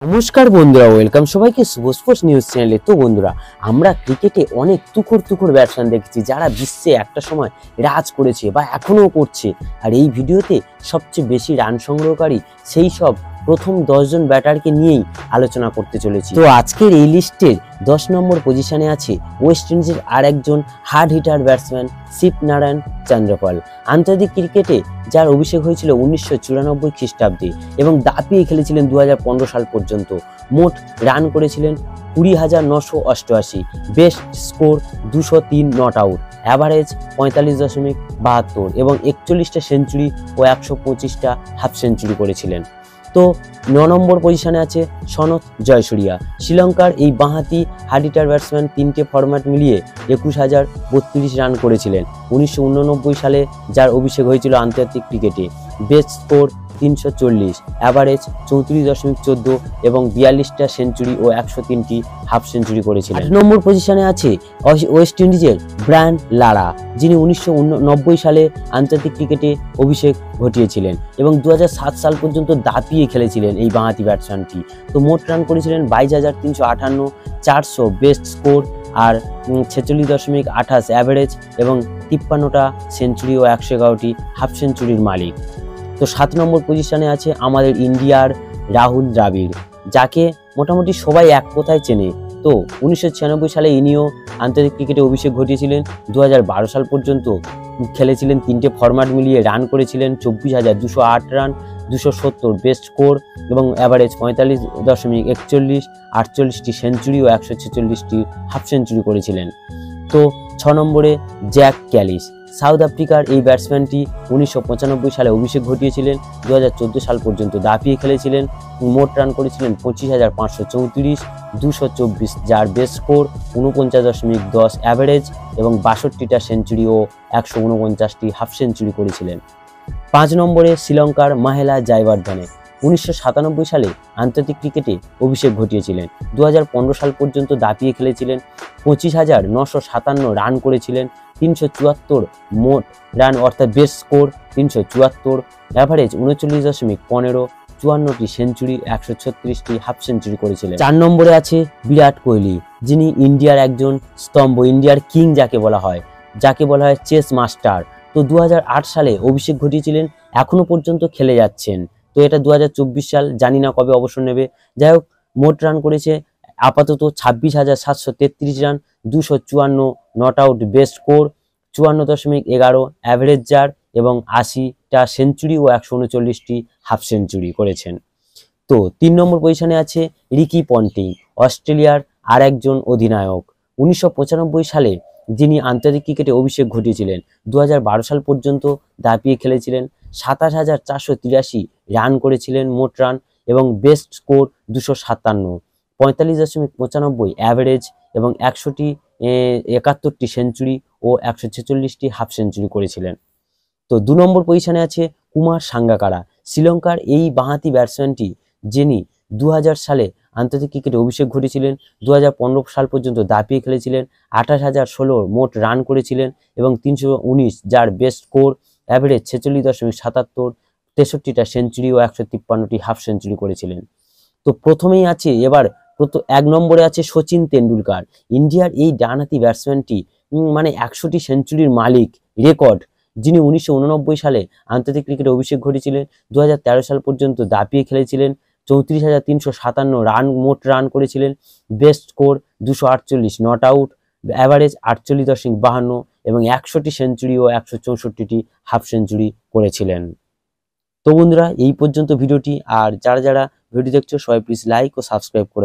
নমস্কার বন্ধুরা, ওয়েলকাম সবাইকে শুভ স্পোর্টস নিউজ চ্যানেলে। তো বন্ধুরা, আমরা ক্রিকেটে অনেক তুখোড় ব্যাটসম্যান দেখেছি যারা বিশ্বে একটা সময় রাজ করেছে বা এখনও করছে। আর এই ভিডিওতে সবচেয়ে বেশি রান সংগ্রহকারী সেই সব প্রথম 10 জন ব্যাটারকে নিয়েই আলোচনা করতে চলেছি। তো আজকের এই লিস্টের 10 নম্বর পজিশনে আছে ওয়েস্ট ইন্ডিজের আর একজন hard hitter batsman Shivnarine Chanderpaul. আন্তর্জাতিক ক্রিকেটে যার অভিষেক হয়েছিল 1994 খ্রিস্টাব্দে এবং দাপিয়ে খেলেছিলেন 2015 সাল পর্যন্ত। মোট রান করেছিলেন 20,988, best score 203 not out, average 45.72 এবং 41টা সেঞ্চুরি ও 125টা হাফ সেঞ্চুরি করেছিলেন। তো 9 নম্বর পজিশনে আছে সনত জয়সূরিয়া। শ্রীলঙ্কার এই বাঁহাতি হার্ড হিটার ব্যাটসম্যান 3টে ফরম্যাট মিলিয়ে 21,032 রান করেছিলেন 1989 সালে, যার অভিষেক হয়েছিল আন্তর্জাতিক ক্রিকেটে। বেস্ট স্কোর 340, অ্যাভারেজ 34.14 এবং 42টা সেঞ্চুরি ও 103টি হাফ সেঞ্চুরি করেছিলেন। 8 নম্বর পজিশনে আছে ওয়েস্ট ইন্ডিজের ব্রায়ান লারা, যিনি 1990 সালে আন্তর্জাতিক ক্রিকেটে অভিষেক ঘটিয়েছিলেন এবং 2007 সাল পর্যন্ত দাপিয়ে খেলেছিলেন এই বাঁহাতি ব্যাটসম্যানটি। তো মোট রান করেছিলেন 22,358, 400 বেস্ট স্কোর আর 46.28 অ্যাভারেজ এবং 53টা সেঞ্চুরি ও 111টি হাফ সেঞ্চুরির মালিক। তো 7 নম্বর পজিশনে আছে আমাদের ইন্ডিয়ার রাহুল দ্রাবিড়, যাকে মোটামুটি সবাই এক কথায় চেনে। তো 1996 সালে ইনিও আন্তর্জাতিক ক্রিকেটে অভিষেক ঘটিয়েছিলেন। 2012 সাল পর্যন্ত খেলেছিলেন, 3টে ফরম্যাট মিলিয়ে রান করেছিলেন 24,208 রান, 270 বেস্ট স্কোর এবং অ্যাভারেজ 45.41, 48টি সেঞ্চুরি ও 146টি হাফ সেঞ্চুরি করেছিলেন। তো 6 নম্বরে জ্যাক ক্যালিস। সাউথ আফ্রিকার এই ব্যাটসম্যানটি 1995 সালে অভিষেক ঘটিয়েছিলেন, 2014 সাল পর্যন্ত দাপিয়ে খেলেছিলেন। মোট রান করেছিলেন 25,534, 224, যার বেস্ট স্কোর 49.10 অ্যাভারেজ এবং 62টা সেঞ্চুরি ও 149টি হাফ সেঞ্চুরি করেছিলেন। 5 নম্বরে শ্রীলঙ্কার মাহেলা জয়বর্ধনে। 1997 সালে আন্তর্জাতিক ক্রিকেটে অভিষেক ঘটিয়েছিলেন, 2015 সাল পর্যন্ত দাপিয়ে খেলেছিলেন। 25,957 রান করেছিলেন, 374 মোট রান অর্থাৎ বেস্ট স্কোর 374, অ্যাভারেজ 39.15, 54টি সেঞ্চুরি, 136টি হাফ সেঞ্চুরি করেছিলেন। 4 নম্বরে আছে বিরাট কোহলি, যিনি ইন্ডিয়ার একজন স্তম্ভ, ইন্ডিয়ার কিং যাকে বলা হয় চেস মাস্টার। তো 2008 সালে অভিষেক ঘটিয়েছিলেন, এখনো পর্যন্ত খেলে যাচ্ছেন। তো এটা 2024 সাল, জানি না কবে অবসর নেবে। যাই হোক, মোট রান করেছে আপাতত 26,733 run, 254 not out, best score 54.11 average যার এবং 80টা সেঞ্চুরি ও 139টি হাফ সেঞ্চুরি করেছেন। তো 3 নম্বর পজিশনে আছে রিকি পন্টিং, অস্ট্রেলিয়ার আর একজন অধিনায়ক। 1995 সালে যিনি আন্তর্জাতিক ক্রিকেটে অভিষেক ঘটিয়েছিলেন, 2012 সাল পর্যন্ত দাপিয়ে খেলেছিলেন। 27,483 রান করেছিলেন মোট রান এবং বেস্ট স্কোর 257, 45.95 অ্যাভারেজ এবং 171টি সেঞ্চুরি ও 146টি হাফ সেঞ্চুরি করেছিলেন। তো 2 নম্বর পজিশনে আছে কুমার সাঙ্গাকারা। শ্রীলঙ্কার এই বাঁহাতি ব্যাটসম্যানটি, যিনি 2000 সালে আন্তর্জাতিক ক্রিকেটে অভিষেক ঘটেছিলেন, 2015 সাল পর্যন্ত দাপিয়ে খেলেছিলেন। 28,016 মোট রান করেছিলেন এবং 319, যার বেস্ট স্কোর, অ্যাভারেজ 46.77, 63টা সেঞ্চুরি ও 153টি হাফ সেঞ্চুরি করেছিলেন। তো প্রথমেই আছে এবার 1 নম্বরে আছে সচিন তেন্ডুলকার। ইন্ডিয়ার এই ডানহাতি ব্যাটসম্যানটি মানে 100টি সেঞ্চুরির মালিক রেকর্ড, যিনি 1989 সালে আন্তর্জাতিক ক্রিকেটে অভিষেক ঘটেছিলেন। 2013 সাল পর্যন্ত দাপিয়ে খেলেছিলেন। 34,357 রান মোট রান করেছিলেন, best score 248 not out, average 48.52 এবং 100টি সেঞ্চুরি ও 164টি হাফ সেঞ্চুরি করেছিলেন। তো বন্ধুরা, এই পর্যন্ত ভিডিওটি। আর যারা ভিডিও দেখছো সবাই প্লিজ লাইক ও সাবস্ক্রাইব করে